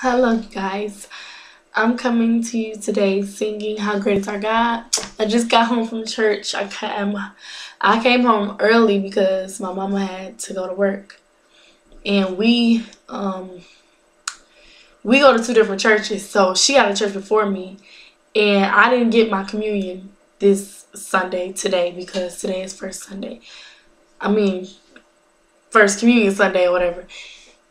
Hello, guys. I'm coming to you today singing "How Great Is Our God." I just got home from church. I came home early because my mama had to go to work, and we go to two different churches. So she got to church before me, and I didn't get my communion this Sunday today because today is first Sunday. I mean, first communion Sunday or whatever.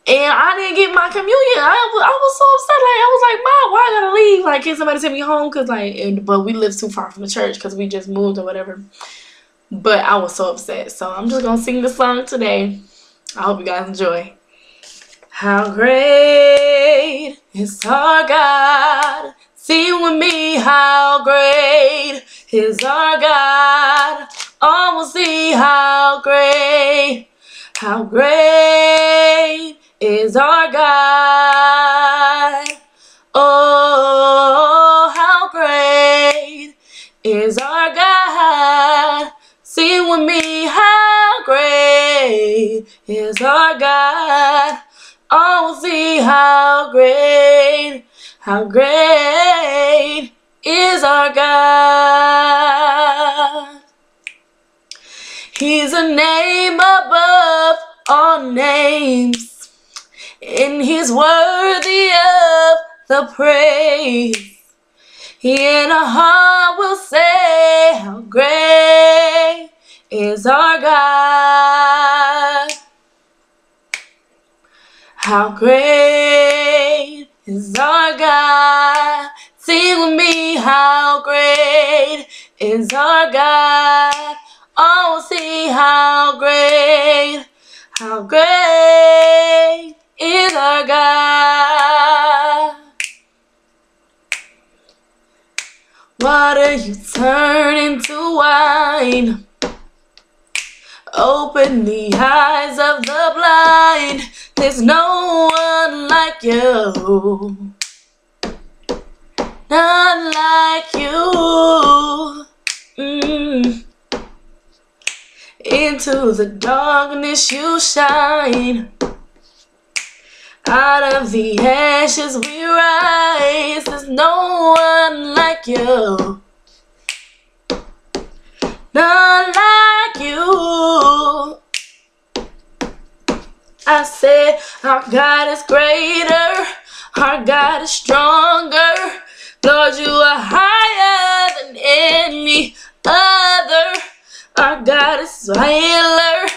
And I didn't get my communion. I was so upset. Like, I was like, Mom, why I gotta leave? Like, can somebody take me home? But we live too far from the church because we just moved or whatever. But I was so upset. So I'm just gonna sing the song today. I hope you guys enjoy. How great is our God. Sing with me, how great is our God. All will see how great is our God. Oh, how great is our God. Sing with me, how great is our God. All will see how great is our God. He's a name above all names, and He's worthy of the praise. In our heart will say, how great is our God. How great is our God. Sing with me, how great is our God. All will see how great is our God. Water you turn into wine. Open the eyes of the blind. There's no one like you. None like you. Into the darkness you shine. Out of the ashes we rise. There's no one like you. None like you. I said our God is greater. Our God is stronger. Lord, you are higher than any other. Our God is a healer,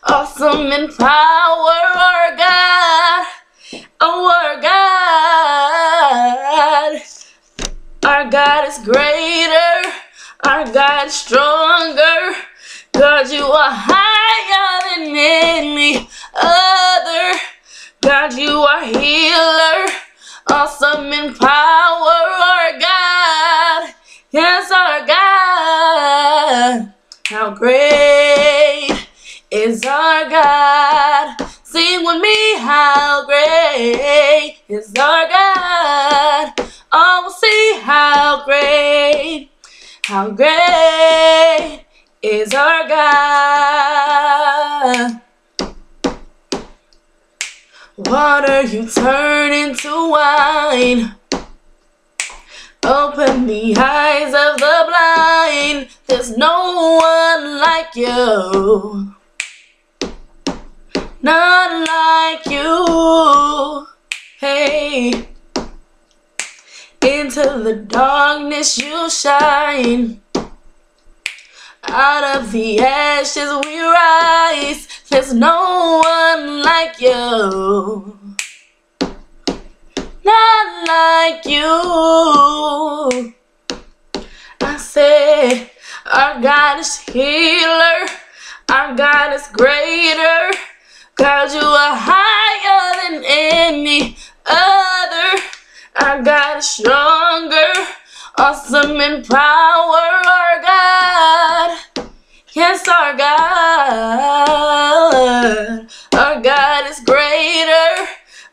awesome in power. Our God, oh our God. Our God is greater. Our God is stronger. God, you are higher than any other. God, you are healer, awesome in power. Our God, yes, our God. How great is our God. Sing with me, how great is our God. All will see how great is our God. Water you turn into wine. Open the eyes of the blind. There's no one like you. None like you. Hey. Into the darkness you shine. Out of the ashes we rise. There's no one like you. None like you. I said, our God is healer. Our God is greater. God, you are higher than any other. Our God is stronger, awesome in power. Our God, yes, our God. Our God is greater.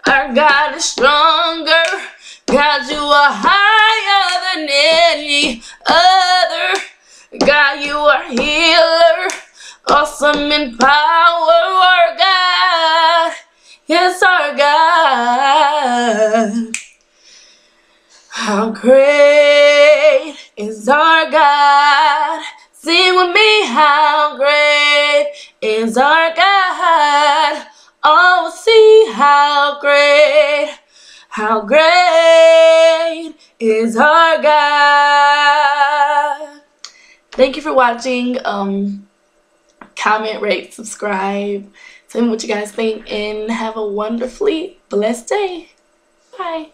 Our God is stronger. God, you are higher than any other. God, you are healer, awesome in power. Our God, yes, our God. great is our God. Sing with me, how great is our God. Oh, see how great is our God. Thank you for watching. Comment, rate, subscribe. Tell me what you guys think, and have a wonderfully blessed day. Bye.